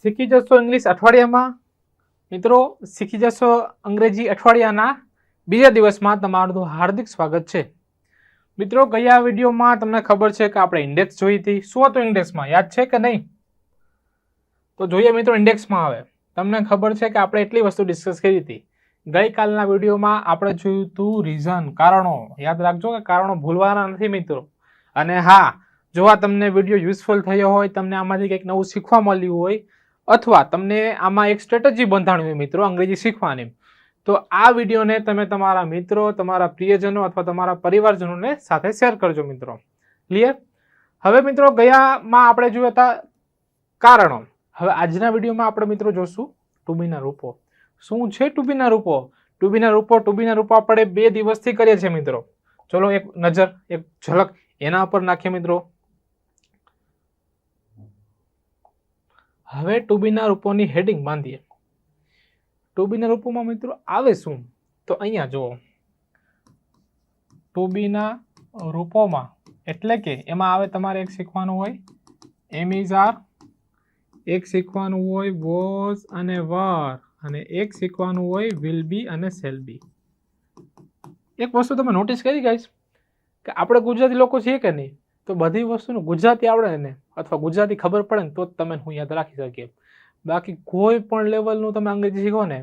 શીખી જશો ઇંગ્લિશ અઠવાડિયામાં મિત્રો, શીખી જશો અંગ્રેજી અઠવાડિયાના બીજા દિવસમાં તમારું હાર્દિક સ્વાગત છે. મિત્રો, ગયા વિડીયોમાં તમને ખબર છે કે આપણે ઇન્ડેક્સ જોઈ હતી. શું હતું ઇન્ડેક્સમાં, યાદ છે કે નહીં? તો જોઈએ મિત્રો, ઇન્ડેક્સમાં આવે તમને ખબર છે કે આપણે એટલી વસ્તુ ડિસ્કસ કરી હતી. ગઈકાલના વિડીયોમાં આપણે જોયું હતું રીઝન, કારણો. યાદ રાખજો કે કારણો ભૂલવાના નથી મિત્રો. અને હા, જો આ તમને વિડીયો યુઝફુલ થયો હોય, તમને આમાંથી કંઈક નવું શીખવા મળ્યું હોય, અથવા તમને આમાં એક સ્ટ્રેટેજી બંધાણી હોય મિત્રો અંગ્રેજી શીખવાની, તો આ વિડીયોને તમે તમારા મિત્રો, તમારા પ્રિયજનો અથવા તમારા પરિવારજનોને સાથે શેર કરજો મિત્રો. ક્લિયર? હવે મિત્રો, ગયામાં આપણે જોયા હતા કારણો. હવે આજના વિડીયોમાં આપણે મિત્રો જોશું ટુ બીના રૂપો. શું છે ટુ બીના રૂપો? ટુ બીના રૂપો આપણે 2 દિવસથી કરીએ છીએ મિત્રો. ચલો એક નજર, એક ઝલક એના પર નાખીએ મિત્રો. હવે ટુ બીના રૂપોની હેડિંગ બાંધીએ. ટુ બીના રૂપોમાં મિત્રો આવે શું? તો અહીંયા જુઓ, ટુ બીના રૂપોમાં એટલે કે એમાં આવે તમારે એક શીખવાનું હોય એમ ઇઝ આર, એક શીખવાનું હોય વોઝ અને વર, અને એક શીખવાનું હોય વિલ બી અને શેલ બી. એક વસ્તુ તમે નોટિસ કરી ગાઈસ કે આપણે ગુજરાતી લોકો છીએ કે નહીં, તો બધી વસ્તુનું ગુજરાતી આવડે ને અથવા ગુજરાતી ખબર પડે ને તો જ તમે હું યાદ રાખી શકીએ. બાકી કોઈ પણ લેવલનું તમે અંગ્રેજી શીખો ને,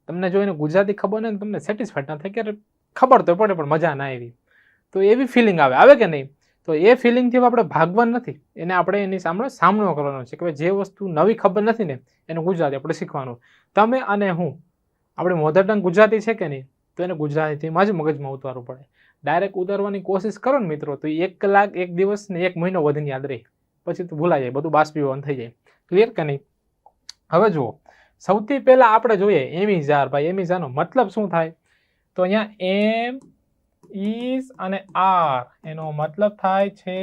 તમને જોઈને ગુજરાતી ખબર ને તમને સેટિસ્ફાઈડ ના થાય કે ખબર તો પડે પણ મજા ના આવી, તો એવી ફિલિંગ આવે કે નહીં? તો એ ફિલિંગથી આપણે ભાગવાનું નથી, એને આપણે એની સામનો કરવાનો છે કે જે વસ્તુ નવી ખબર નથી ને એનું ગુજરાતી આપણે શીખવાનું. તમે અને હું, આપણે મધર ટંગ ગુજરાતી છે કે નહીં, તો એને ગુજરાતીમાં જ મગજમાં ઉતારવું પડે. ડાયરેક્ટ ઉતારવાની કોશિશ કરો ને મિત્રો, તો 1 કલાક, 1 દિવસ ને 1 મહિનો વધીને યાદ રહે, પછી તો ભૂલાઈ જાય, બધું બાષ્પીભવન થઈ જાય. ક્લિયર કે નહીં? હવે જુઓ, સૌથી પહેલા આપણે જોઈએ એમ ઇઝ આર. ભાઈ એમ ઇઝ આરનો મતલબ શું થાય? તો અહીંયા એમ ઇઝ અને આર એનો મતલબ થાય છે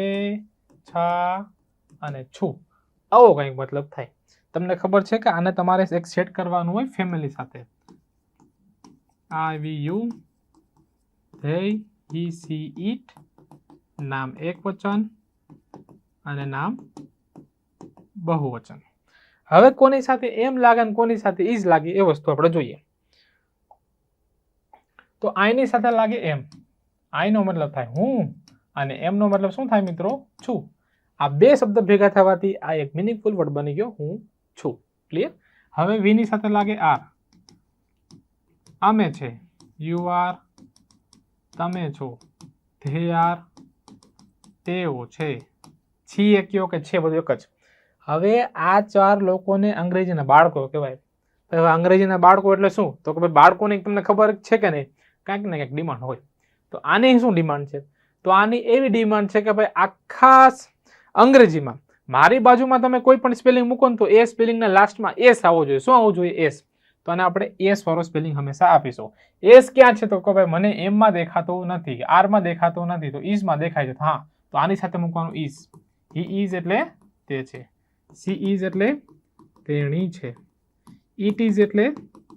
છા અને છું. આવો કંઈક મતલબ થાય. તમને ખબર છે કે આને તમારે એક સેટ કરવાનું હોય ફેમિલી સાથે. I we you, they, he, she, it, નામ એક વચન અને નામ બહુવચન. હવે કોની સાથે એમ લાગે અને કોની સાથે ઇઝ લાગે એ વસ્તુ આપણે જોઈએ. તો આઈની સાથે લાગે એમ. આઈનો મતલબ થાય હું અને એમનો મતલબ શું થાય મિત્રો? છું. આ 2 શબ્દ ભેગા થવાથી આ એક મિનિંગફુલ વર્ડ બની ગયો, હું છું. ક્લિયર? હવે વીની સાથે લાગે આર. અમે છે, યુ આર, તમે છો, ધે આર, તેઓ છે, છીએ કયો કે છે, બધું એક જ. હવે આ 4 લોકોને અંગ્રેજીના બાળકો કહેવાય. હવે અંગ્રેજીના બાળકો એટલે શું? તો કે ભાઈ બાળકોની તમને ખબર છે કે નહીં, કાંઈક ને કાંઈક ડિમાન્ડ હોય. તો આની શું ડિમાન્ડ છે? તો આની એવી ડિમાન્ડ છે કે ભાઈ આખા અંગ્રેજીમાં મારી બાજુમાં તમે કોઈ પણ સ્પેલિંગ મૂકો ને તો એ સ્પેલિંગના લાસ્ટમાં એસ આવવો જોઈએ. શું આવવું જોઈએ? એસ. તો આને આપણે એસ વાળો સ્પેલિંગ હંમેશા આપીશું. એસ ક્યાં છે? તો કે ભાઈ મને એમમાં દેખાતો નથી, આરમાં દેખાતો નથી, તો ઇઝમાં દેખાય છે. હા, તો આની સાથે મૂકવાનું ઇઝ. હી ઇઝ એટલે તે છે, સી ઇઝ એટલે તેણી છે, ઇટ ઇઝ એટલે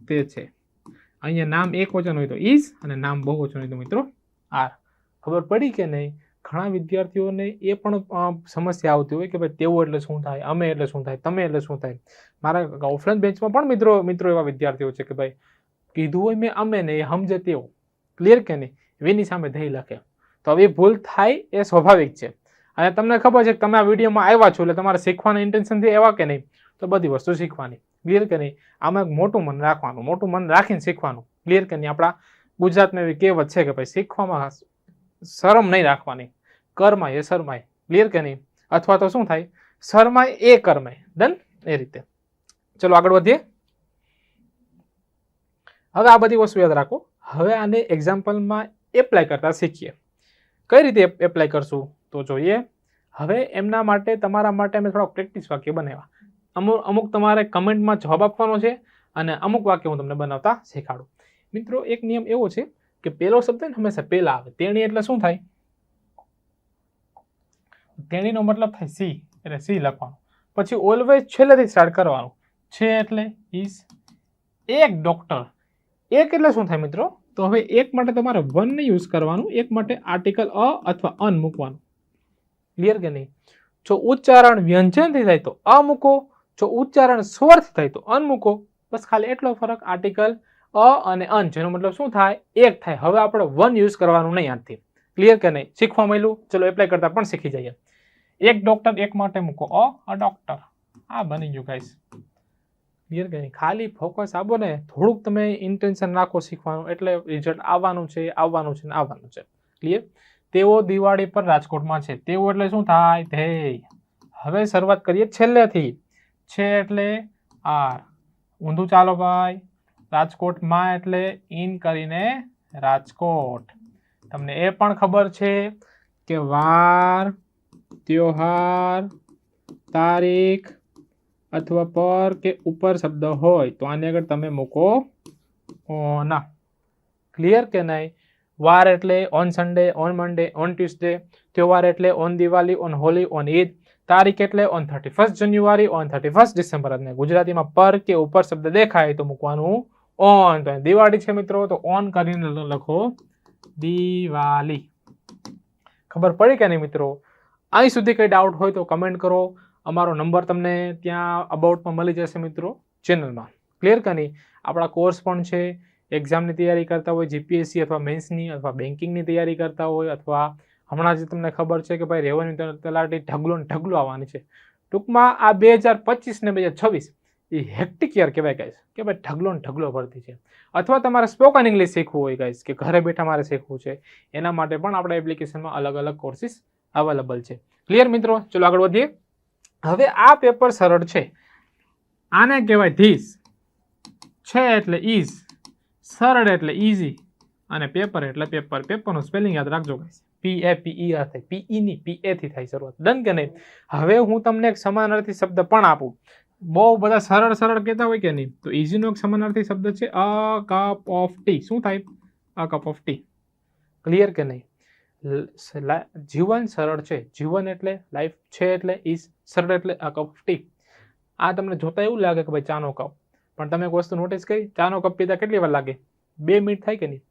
તે છે. અહીંયા નામ એક વચન હોય તો ઇઝ અને નામ બહુવચન હોય તો મિત્રો આર. ખબર પડી કે નહીં? ઘણા વિદ્યાર્થીઓને એ પણ સમસ્યા આવતી હોય કે ભાઈ તેઓ એટલે શું થાય, અમે એટલે શું થાય, તમે એટલે શું થાય. મારા ઓફલાઈન બેન્ચમાં પણ મિત્રો એવા વિદ્યાર્થીઓ છે કે ભાઈ કીધું હોય મેં અમે ને એ સમજે તેઓ. ક્લિયર કે નહીં? વેની સામે ધઈ લખે. તો હવે ભૂલ થાય એ સ્વાભાવિક છે. અને તમને ખબર છે કે તમે આ વિડીયોમાં આવ્યા છો એટલે તમારે શીખવાના ઇન્ટેન્શનથી એવા કે નહીં, તો બધી વસ્તુ શીખવાની. ક્લિયર કે નહીં? આમાં મોટું મન રાખવાનું, મોટું મન રાખીને શીખવાનું. ક્લિયર કે નહીં? આપણા ગુજરાતમાં એવી કહેવત છે કે ભાઈ શીખવામાં શરમ નહીં રાખવાની, કરમાય એ શરમાય. ક્લિયર કે નહીં? અથવા તો શું થાય? શરમાય એ કરમાય. ડન? એ રીતે. ચલો આગળ વધીએ. હવે આ બધી વસ્તુ યાદ રાખો. હવે આને એક્ઝામ્પલમાં એપ્લાય કરતા શીખીએ. કઈ રીતે એપ્લાય કરશું તો જોઈએ. હવે એમના માટે તમારા માટે અમે થોડા પ્રેક્ટિસ વાક્ય બનાવ્યા. અમુક તમારે કમેન્ટમાં જવાબ આપવાનો છે અને અમુક વાક્ય હું તમને બનાવતા શીખાડું. મિત્રો, એક નિયમ એવો છે કે પહેલો શબ્દ ને હંમેશા પહેલા આવે. તેણી એટલે શું થાય? તેણીનો મતલબ થાય સી, એટલે સી લખવાનું. પછી ઓલવેઝ છેલ્લેથી સ્ટાર્ટ કરવાનું. છે એટલે ઇઝ. એક ડોક્ટર. એક એટલે શું થાય મિત્રો? તો હવે એક માટે તમારે વન ને યુઝ કરવાનું, એક માટે આર્ટિકલ અ અથવા અન મૂકવાનું. ક્લિયર કે નહીં? જો ઉચ્ચારણ વ્યંજનથી થાય તો અ મૂકો, જો ઉચ્ચારણ સ્વરથી થાય તો અન મૂકો. બસ ખાલી એટલો ફરક. આર્ટિકલ અ અને અન, જેનો મતલબ શું થાય? એક થાય. હવે આપણે વન યુઝ કરવાનું નહીં આજથી. ક્લિયર કે નહીં? શીખવા મળ્યું? ચલો એપ્લાય કરતા પણ શીખી જઈએ. એક ડોક્ટર એક માટે મૂકો અ ડોક્ટર. આ બની ગયું ગાઈસ. ક્લિયર કે નહીં? ખાલી ફોકસ આપો ને, થોડુંક તમે ઇન્ટેન્શન રાખો શીખવાનું, એટલે રિઝલ્ટ આવવાનું છે ને આવવાનું છે. ક્લિયર? તેઓ દિવાળી પર રાજકોટમાં છે. તેઓ એટલે શું થાય? ધ્યેય. હવે શરૂઆત કરીએ છેલ્લેથી. છે એટલે આર. ઊંધું ચાલો ભાઈ. રાજકોટમાં એટલે ઇન કરીને રાજકોટ. તમને એ પણ ખબર છે કે વાર, ત્યોહાર, તારીખ અથવા પર કે ઉપર શબ્દ હોય તો આની આગળ તમે મૂકો ઓન. ક્લિયર કે નહીં? વાર એટલે on Sunday, on Monday, on Tuesday. ત્યોહાર એટલે on Diwali, on Holi, on Eid. તારીખ એટલે ઓન 31 જાન્યુઆરી, ઓન 31 ડિસેમ્બર. અને ગુજરાતીમાં પર કે ઉપર શબ્દ દેખાય તો મૂકવાનું ઓન. તો દિવાળી છે મિત્રો, તો ઓન કરીને લખો દિવાળી. ખબર પડી કે નહીં મિત્રો? અહીં સુધી કંઈ ડાઉટ હોય તો કમેન્ટ કરો. અમારો નંબર તમને ત્યાં અબાઉટમાં મળી જશે મિત્રો, ચેનલમાં. ક્લિયર કે નહીં? આપણા કોર્સ પણ છે. એક્ઝામની તૈયારી કરતા હોય, જીપીએસસી અથવા મેન્સની અથવા બેન્કિંગની તૈયારી કરતા હોય, અથવા હમણાં જે તમને ખબર છે કે ભાઈ રેવન્યુ તલાટી ઢગલો આવવાની છે. ટૂંકમાં આ 2025 ને 2026 એ હેક્ટિક યર કહેવાય ગાઈસ, કે ભાઈ ઢગલો ભરતી છે. અથવા તમારે સ્પોકન ઇંગ્લિશ શીખવું હોય ગાઈસ, કે ઘરે બેઠા મારે શીખવું છે, એના માટે પણ આપણા એપ્લિકેશનમાં અલગ અલગ કોર્સિસ અવેલેબલ છે. ક્લિયર મિત્રો? ચલો આગળ વધીએ. હવે આ પેપર સરળ છે. આને કહેવાય ધીસ. છે એટલે ઇઝ, સરળ એટલે ઇઝી, અને પેપર એટલે પેપર. પેપરનું સ્પેલિંગ યાદ રાખજો ગાઈસ. PAPER થાય. PE ની PA થી થાય શરૂઆત. ડન કે નહીં? હવે હું તમને એક સમાનાર્થી શબ્દ પણ આપું. બહુ બધા સરળ કહેતા હોય કે નહીં, તો ઇઝીનો એક સમાનાર્થી શબ્દ છે અ કપ ઓફ ટી. શું થાય? A cup of T. Clear કે નહીં? જીવન સરળ છે. જીવન એટલે લાઈફ, છે એટલે ઇઝ, સરળ એટલે અ કપ ઓફ ટી. આ તમને જોતા એવું લાગે કે ભાઈ ચાનો કપ, પણ તમે એક વસ્તુ નોટિસ કરી, ચાનો કપ પીતા કેટલી વાર લાગે? 2 મિનિટ થાય કે નહીં?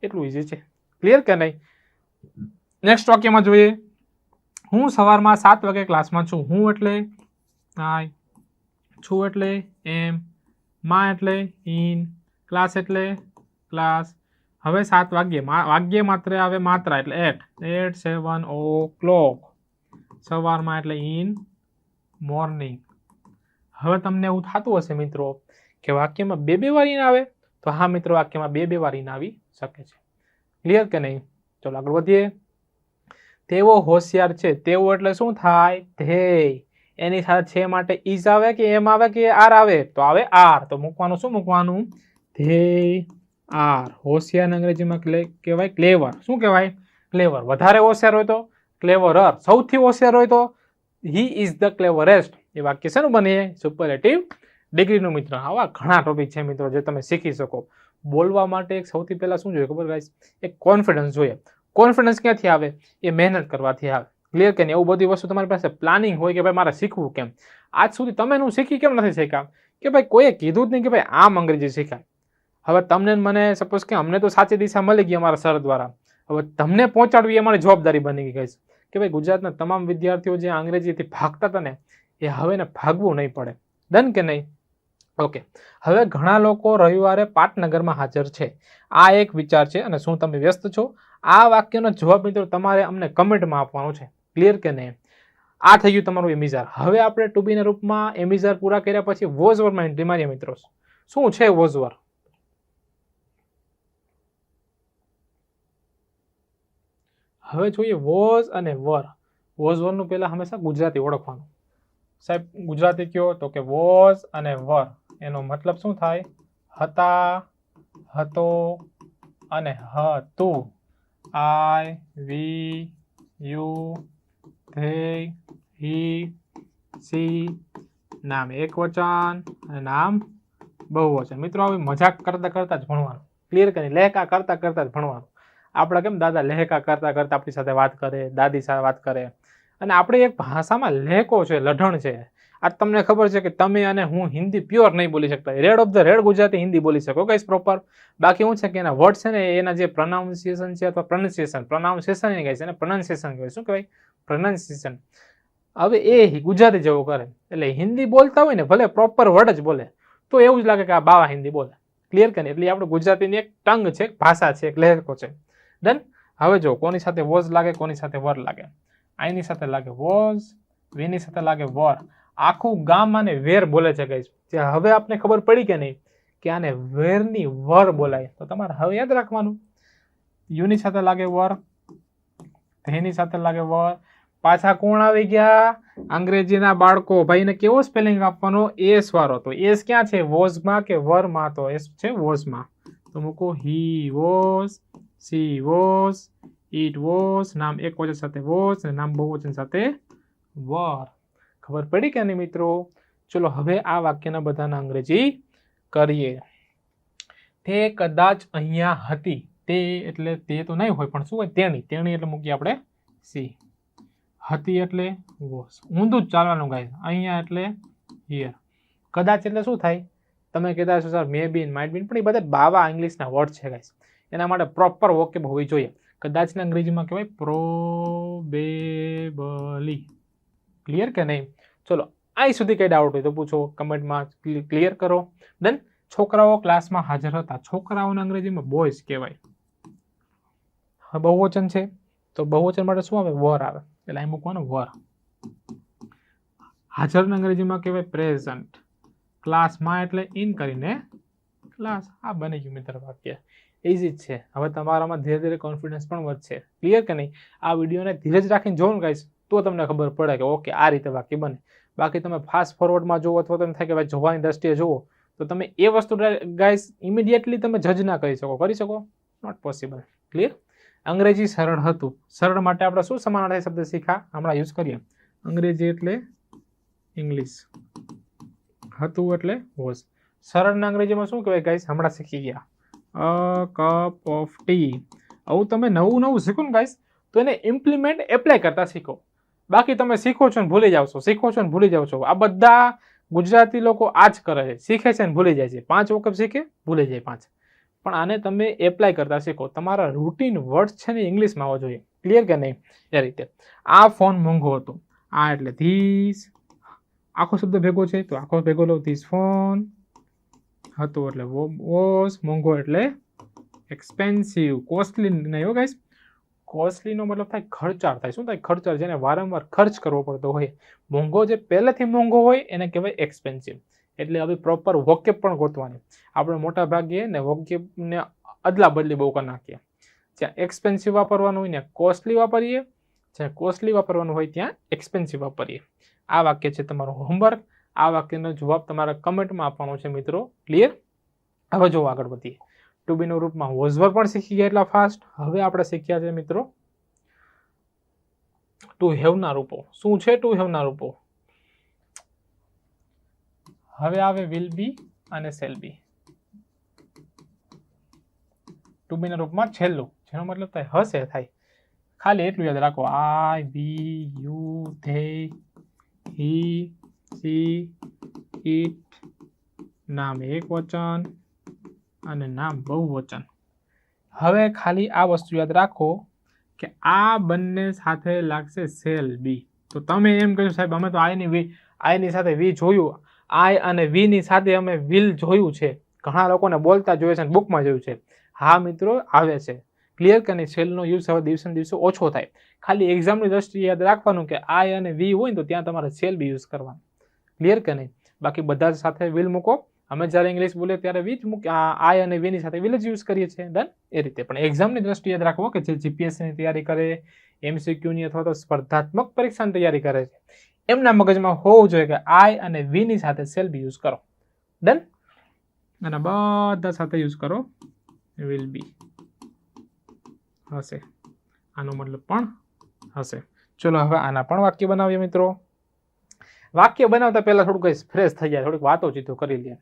એટલું ઇઝી છે. ક્લિયર કે નહીં? નેક્સ્ટ વાક્યમાં જોઈએ. હું સવારમાં 7 વાગે ક્લાસમાં છું. હું એટલે આઈ, છું એટલે એમ, માં એટલે ઇન, ક્લાસ એટલે ક્લાસ. હવે 7 વાગ્યે, વાગ્યે માત્ર આવે માત્રા એટલે એટ. 8, 7 o'clock. સવારમાં એટલે ઇન મોર્નિંગ. હવે તમને એવું થતું હશે મિત્રો કે વાક્યમાં 2 વાર ઇન આવે, તો હા મિત્રો, વાક્યમાં 2 વાર ઇન આવી શકે છે. ક્લિયર કે નહીં? ચલો આગળ વધીએ. તેઓ હોશિયાર છે. તેઓ એટલે શું થાય? ધ્યેય. એની સાથે છે માટે ઇઝ આવે કે એમ આવે કે આર આવે? તો આવે આર. તો મૂકવાનું શું મૂકવાનું? ધ્યેય આર. હોશિયાર અંગ્રેજીમાં કહેવાય ક્લેવર. શું કહેવાય? ક્લેવર. વધારે હોશિયાર હોય તો ક્લેવરર. સૌથી હોશિયાર હોય તો હી ઇઝ ધ ક્લેવરેસ્ટ. એ વાક્ય શેનું બને? સુપરલેટિવ ડિગ્રીનું. મિત્ર, આવા ઘણા ટોપિક છે મિત્રો જે તમે શીખી શકો. બોલવા માટે એક સૌથી પહેલા શું જોઈએ ખબર ગાઈસ? એક કોન્ફિડન્સ જોઈએ. કોન્ફિડન્સ ક્યાંથી આવે? એ મહેનત કરવાથી આવે. ક્લિયર કે નહીં? એવું બધી વસ્તુ તમારી પાસે પ્લાનિંગ હોય કે ભાઈ મારે શીખવું કેમ. આજ સુધી તમે શીખી કેમ નથી શીખ્યા? કે ભાઈ કોઈએ કીધું જ નહીં કે ભાઈ આમ અંગ્રેજી શીખાય. હવે તમને મને સપોઝ કે અમને તો સાચી દિશા મળી ગઈ અમારા સર દ્વારા, હવે તમને પહોંચાડવી એ અમારી જવાબદારી બની ગઈ ગાઈસ, કે ભાઈ ગુજરાતના તમામ વિદ્યાર્થીઓ જે અંગ્રેજીથી ભાગતા હતા ને, એ હવે ને ભાગવું નહીં પડે. ડન કે નહીં? ઓકે. હવે ઘણા લોકો રવિવારે પાટનગરમાં હાજર છે. આ એક વિચાર છે. અને શું તમે વ્યસ્ત છો? આ વાક્યનો જવાબ મિત્રો તમારે અમને કમેન્ટમાં આપવાનો છે. ક્લિયર કે નહીં? આ થઈ ગયું તમારું એમિઝાર. હવે આપણે ટુ બીના રૂપમાં એમિઝાર પૂરા કર્યા પછી વોઝ વરમાં એન્ટ્રી મારીએ મિત્રો. શું છે વોઝ વર? હવે જોઈએ વોઝ અને વર. વોઝ વરનું પહેલા હંમેશા ગુજરાતી ઓળખવાનું. સાહેબ ગુજરાતી કયો? તો કે વોઝ અને વર એનો મતલબ શું થાય? હતા, હતો અને હતું. આઈ, we, you, they, he, C. નામ એક વચન અને નામ બહુવચન. મિત્રો આવી મજાક કરતા કરતા જ ભણવાનું. ક્લિયર કરી? લહેકા કરતા કરતા જ ભણવાનું. આપણે કેમ દાદા લહેકા કરતા કરતા આપણી સાથે વાત કરે, દાદી સાથે વાત કરે, અને આપણે એક ભાષામાં લહેકો છે, લઢણ છે. આ તમને ખબર છે કે તમે અને હું હિન્દી પ્યોર નહીં બોલી શકતા. Red of the red Gujarati Hindi બોલી શકો ગાઈસ પ્રોપર. બાકી શું છે કે એના વર્ડ છે ને, એના જે પ્રોનાઉન્સિએશન છે અથવા પ્રોનાઉન્સિએશન નહીં ગાઈસ, એને પ્રોનાઉન્સિએશન કહેવાય. શું કહેવાય? પ્રોનાઉન્સિએશન. હવે એ ગુજરાતી જેવો કરે, એટલે હિન્દી બોલતા હોય ને ભલે પ્રોપર વર્ડ જ બોલે તો એવું જ લાગે કે આ બાવા હિન્દી બોલે. ક્લિયર કે નહીં? એટલે આપણે ગુજરાતીની એક ટંગ છે, એક ભાષા છે, એક લહેકો છે. ડન. હવે જો કોની સાથે વોઝ લાગે, કોની સાથે વર લાગે. આઈની સાથે લાગે વોઝ, વીની સાથે લાગે વર. આખું ગામ આને વેર બોલે છે ગાઈસ. હવે આપને ખબર પડી કે નહીં કે આને વેરની વર બોલાય, તો તમારે હવે યાદ રાખવાનું. યુની સાથે લાગે વર, ધેની સાથે લાગે વર. પાછા કોણ આવી ગયા? અંગ્રેજીના બાળકો. ભાઈને કેવો સ્પેલિંગ આપવાનો? એસ વાળો. તો એસ ક્યાં છે? વોઝમાં કે વરમાં? તો એસ છે વોઝમાં. તો મૂકો he was, she was, it was. નામ એક વચન સાથે વોઝ અને નામ બહુવચન સાથે વર. ખબર પડી કે નહીં મિત્રો? ચલો હવે આ વાક્યના બધાના અંગ્રેજી કરીએ. તે કદાચ અહીંયા હતી. તે એટલે તે તો નહીં હોય, પણ શું હોય? તેણી. તેણી એટલે મૂકીએ આપણે સી. હતી એટલે વોઝ. ઊંધું જ ચાલવાનું ગાઈસ. અહીંયા એટલે હિયર. કદાચ એટલે શું થાય? તમે કહેતા છો સર મે બીન, માઇટ બીન, પણ એ બધા બાવા ઇંગ્લિશના વર્ડ છે ગાઈસ. એના માટે પ્રોપર વોકેબ હોવી જોઈએ. કદાચના અંગ્રેજીમાં કહેવાય પ્રોબેબલી. ક્લિયર કે નહીં? ચલો અહીં સુધી કઈ ડાઉટ હોય તો પૂછો કમેન્ટમાં, ક્લિયર કરો. ડન. છોકરાઓ ક્લાસમાં હાજર હતા. છોકરાઓના અંગ્રેજીમાં બોયઝ કહેવાય. બહુવચન છે તો બહુવચન માટે શું આવે? વર આવે. એટલે અહીં મૂકવાનું વર. હાજરના અંગ્રેજીમાં કહેવાય પ્રેઝન્ટ. ક્લાસમાં એટલે ઇન કરીને ક્લાસ. આ બની ગયું મિત્ર વાક્ય. ઇઝી જ છે. હવે તમારામાં ધીરે ધીરે કોન્ફિડન્સ પણ વધશે. ક્લિયર કે નહીં? આ વિડીયોને ધીરજ રાખીને જોવું ગાઈસ તો તમને ખબર પડે કે ઓકે આ રીતે વાક્ય બને. બાકી તમે ફાસ્ટ ફોરવર્ડમાં જુઓ અથવા તમે થાય કે ભાઈ જોવાની દ્રષ્ટિએ જુઓ તો તમે એ વસ્તુ ગાઈસ ઇમિડિયેટલી તમે જજ ના કરી શકો. કરી શકો? Not possible. ક્લિયર? અંગ્રેજી સરળ હતું. સરળ માટે આપણે શું સમાનાર્થી શબ્દ શીખા હમણાં યુઝ કરીએ. અંગ્રેજી એટલે ઇંગ્લિશ, હતું એટલે વોઝ. સરળના અંગ્રેજીમાં શું કહેવાય ગાઈસ? હમણાં શીખી ગયા. A cup of T. આવું તમે નવું નવું શીખો ને ગાઈસ તો એને ઇમ્પ્લિમેન્ટ એપ્લાય કરતા શીખો. બાકી તમે શીખો છો ને ભૂલી જાવ છો, શીખો છો ને ભૂલી જાવ છો. આ બધા ગુજરાતી લોકો આ જ કરે છે. શીખે છે ને ભૂલી જાય છે. 5 વખત શીખે, ભૂલી જાય 5. પણ આને તમે એપ્લાય કરતા શીખો. તમારા રૂટીન વર્ડ છે ને ઇંગ્લિશમાં આવવા જોઈએ. ક્લિયર કે નહીં? એ રીતે. આ ફોન મોંઘો હતો. આ એટલે ધીસ. આખો શબ્દ ભેગો છે તો આખો ભેગો લો. This phone. હતો એટલે વોઝ. મોંઘો એટલે એક્સપેન્સિવ. કોસ્ટલી નહીં હો ગાઈસ. કોસ્ટલીનો મતલબ થાય ખર્ચાળ થાય. શું થાય? ખર્ચાળ, જેને વારંવાર ખર્ચ કરવો પડતો હોય. મોંઘો જે પહેલેથી મોંઘો હોય એને કહેવાય એક્સપેન્સિવ. એટલે હવે પ્રોપર વોકેબ પણ ગોતવાની. આપણે મોટા ભાગે ને વોકેબને અદલા બદલી બહુ કરી નાખીએ. જ્યાં એક્સપેન્સિવ વાપરવાનું હોય ને કોસ્ટલી વાપરીએ, જ્યાં કોસ્ટલી વાપરવાનું હોય ત્યાં એક્સપેન્સિવ વાપરીએ. આ વાક્ય છે તમારું હોમવર્ક. આ વાક્યનો જવાબ તમારે કમેન્ટમાં આપવાનો છે મિત્રો. ક્લિયર? હવે જો આગળ વધીએ. ટુ બીનું રૂપમાં વોઝવર પણ શીખી ગયા એટલા ફાસ્ટ. હવે આપણે શીખ્યા છે મિત્રો ટુ હેવના રૂપો. શું છે ટુ હેવના રૂપો? હવે આવે વિલ બી અને શેલ બી. ટુ બીના રૂપમાં છેલ્લું, જેનો મતલબ થાય હશે થાય. ખાલી એટલું યાદ રાખો. I, we, you, they, he, she, it. નામ એક વચન અને નામ બહુવચન. હવે ખાલી આ વસ્તુ યાદ રાખો કે આ બંને સાથે લાગશે શેલ બી. તો તમે એમ કહ્યું સાહેબ અમે તો આઈની સાથે વી જોયું, આઈ અને વી ની સાથે અમે વિલ જોયું છે. ઘણા લોકોને બોલતા જોયું છે અને બુકમાં જોયું છે. હા મિત્રો, આવે છે. ક્લિયર કે નહીં? શેલનો યુઝ હવે દિવસે દિવસે ઓછો થાય. ખાલી એક્ઝામની દ્રષ્ટિએ યાદ રાખવાનું કે આઈ અને વી હોય ને તો ત્યાં તમારે શેલ બી યુઝ કરવાનું. ક્લિયર કે નહીં? બાકી બધા સાથે વિલ મૂકો. અમે જ્યારે ઇંગ્લિશ બોલીએ ત્યારે વી જ મૂકી, આઈ અને વીની સાથે વિલ જ યુઝ કરીએ છીએ. ડન? એ રીતે. પણ એક્ઝામની દ્રષ્ટિએ યાદ રાખવો કે જે જીપીએસસીની તૈયારી કરે, એમસીક્યુની અથવા તો સ્પર્ધાત્મક પરીક્ષાની તૈયારી કરે છે, એમના મગજમાં હોવું જોઈએ કે આઈ અને વીની સાથે શેલ બી યુઝ કરો. ડન? અને બધા સાથે યુઝ કરો વિલ બી. હશે. આનો મતલબ પણ હશે. ચલો હવે આના પણ વાક્ય બનાવીએ મિત્રો. વાક્ય બનાવતા પહેલા થોડુંક કઈ ફ્રેશ થઈ જાય, થોડીક વાતો ચીતો કરી લે.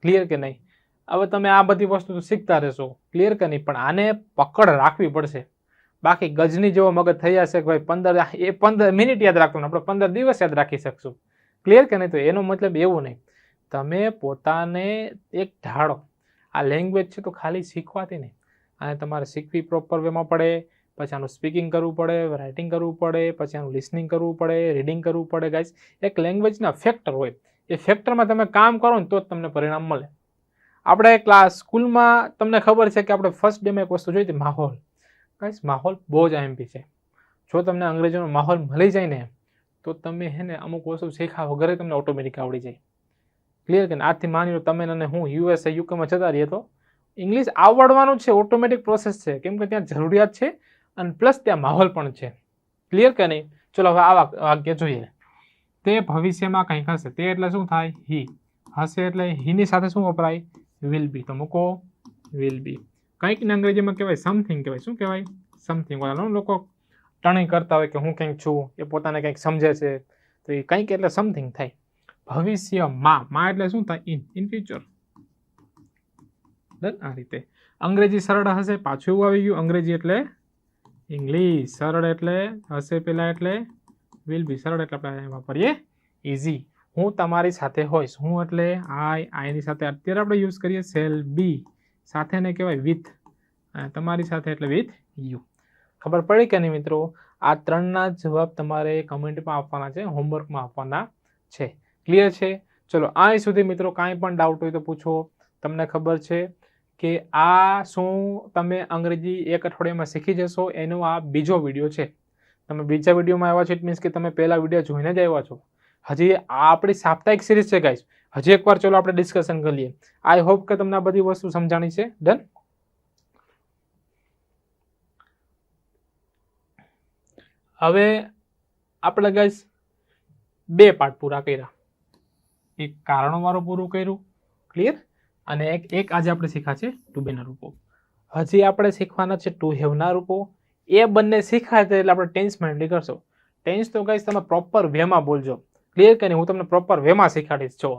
ક્લિયર કે નહીં? હવે તમે આ બધી વસ્તુ તો શીખતા રહેશો. ક્લિયર કે નહીં? પણ આને પકડ રાખવી પડશે. બાકી ગજની જેવો મગજ થઈ જશે કે ભાઈ 15 મિનિટ યાદ રાખવાનું, આપણે 15 દિવસ યાદ રાખી શકશું. ક્લિયર કે નહીં? તો એનો મતલબ એવું નહીં. તમે પોતાને એક ઢાળો. આ લેંગ્વેજ છે તો ખાલી શીખવાથી નહીં, અને તમારે શીખવી પ્રોપર વેમાં પડે, પછી આનું સ્પીકિંગ કરવું પડે, રાઇટિંગ કરવું પડે, પછી આનું લિસનિંગ કરવું પડે, રીડિંગ કરવું પડે ગાઈસ. એક લેંગ્વેજના ફેક્ટર હોય, એ ફેક્ટરમાં તમે કામ કરો ને તો જ તમને પરિણામ મળે. આપણે સ્કૂલમાં તમને ખબર છે કે આપણે ફર્સ્ટ ડેમાં એક વસ્તુ જોઈ હતી, માહોલ. ગાઈસ માહોલ બહુ જ IMP છે. જો તમને અંગ્રેજીનો માહોલ મળી જાય ને તો તમે હે ને અમુક વસ્તુ શીખ્યા વગર તમને ઓટોમેટિક આવડી જાય. ક્લિયર કે આજથી માની લો તમે અને હું USA UKમાં જતા રહીએ તો ઇંગ્લિશ આવડવાનું છે, ઓટોમેટિક પ્રોસેસ છે, કેમ કે ત્યાં જરૂરિયાત છે અને પ્લસ ત્યાં માહોલ પણ છે. ક્લિયર કે નહીં? ચલો હવે આવા વાક્ય જોઈએ. તે ભવિષ્યમાં કંઈક હશે. તે એટલે શું થાય? હી. હશે એટલે હીની સાથે શું વપરાય? Will be. તો મૂકો વિલ બી. કંઈકને અંગ્રેજીમાં કહેવાય સમથિંગ કહેવાય. શું કહેવાય? સમથિંગ. લોકો ટણી કરતા હોય કે હું કંઈક છું, એ પોતાને કંઈક સમજે છે, તો એ કંઈક એટલે સમથિંગ થાય. ભવિષ્યમાં, માં એટલે શું થાય? In future. આ રીતે અંગ્રેજી સરળ હશે, પાછું એવું આવી ગયું. અંગ્રેજી એટલે ઇંગ્લિશ. સરળ એટલે હશે પેલા એટલે વિલ બી. સરળ એટલે આપણે વાપરીએ ઇઝી. હું તમારી સાથે હોઈશ. હું એટલે આઈની સાથે અત્યારે આપણે યુઝ કરીએ શેલ બી. સાથેને કહેવાય વિથ. તમારી સાથે એટલે વિથ યુ. ખબર પડી કે નહીં મિત્રો? આ ત્રણના જવાબ તમારે કમેન્ટમાં આપવાના છે, હોમવર્કમાં આપવાના છે. ક્લિયર છે? ચલો અહીં સુધી મિત્રો કાંઈ પણ ડાઉટ હોય તો પૂછો. તમને ખબર છે કે આ શું તમે અંગ્રેજી એક અઠવાડિયામાં શીખી જશો, એનો આ બીજો વિડીયો છે. તમે બીજા વિડીયોમાં આવ્યા છો, ઇટ મીન્સ કે તમે પહેલા વિડીયો જોઈને જ આવ્યા છો. હજી આ આપણી સાપ્તાહિક સિરીઝ છે ગાઈસ. હજી એકવાર ચલો આપણે ડિસ્કશન કરીએ. આઈ હોપ કે તમને આ બધી વસ્તુ સમજાણી છે. ડન? હવે આપણે ગાઈસ 2 પાર્ટ પૂરા કર્યા. એક કારણોવાળું પૂરું કર્યું. ક્લિયર? અને એક આજે આપણે શીખ્યા છે ટુ બેના રૂપો. હજી આપણે શીખવાના છે ટુ હેવના રૂપો. એ બંને શીખાય છે એટલે આપણે ટેન્સ મેન્ટલી કરશો. ટેન્સ તો ગાઈસ તમે પ્રોપર વેમાં બોલજો. ક્લિયર કે નહીં? હું તમને પ્રોપર વેમાં શીખાડીશ. જો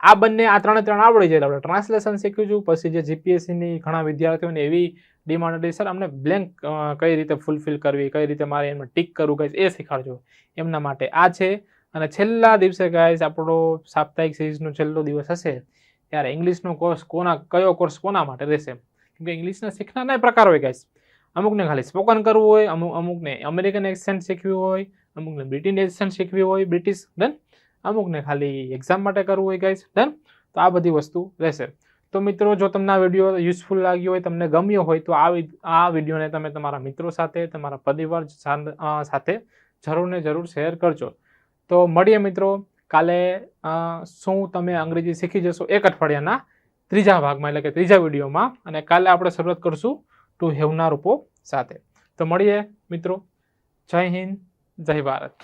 આ બંને આ ત્રણે આવડી જાય. આપણે ટ્રાન્સલેશન શીખ્યું છું. પછી જે GPSCની ઘણા વિદ્યાર્થીઓને એવી ડિમાન્ડ હતી, સર અમને બ્લેન્ક કઈ રીતે ફૂલફિલ કરવી, કઈ રીતે મારે એમાં ટીક કરવું ગાઈસ, એ શીખાડજો. એમના માટે આ છે. અને છેલ્લા દિવસે ગાઈસ આપણો સાપ્તાહિક સિરીઝનો છેલ્લો દિવસ હશે ત્યારે ઇંગ્લિશનો કોર્સ કયો કોર્સ કોના માટે રહેશે? કેમ કે ઇંગ્લિશના શીખવાના પ્રકાર હોય ગાઈસ. અમુકને ખાલી સ્પોકન કરવું હોય, અમુકને અમેરિકન એક્સેન્ટ શીખવી હોય, અમુકને બ્રિટિશ એક્સેન્ટ શીખવી હોય, બ્રિટિશ. ડન? અમુકને ખાલી એક્ઝામ માટે કરવું હોય ગાઈસ. ડન? તો આ બધી વસ્તુ રહેશે. તો મિત્રો જો તમને આ વિડીયો યુઝફુલ લાગ્યો હોય, તમને ગમ્યો હોય તો આ વિડીયોને તમે તમારા મિત્રો સાથે, તમારા પરિવાર સાથે જરૂર ને જરૂર શેર કરજો. તો મળીએ મિત્રો કાલે. શું તમે અંગ્રેજી શીખી જશો એક અઠવાડિયાના ત્રીજા ભાગમાં, એટલે કે ત્રીજા વિડીયોમાં. અને કાલે આપણે શરૂઆત કરશું ટુ હેવના રૂપો સાથે. તો મળીએ મિત્રો. જય હિન્દ, જય ભારત.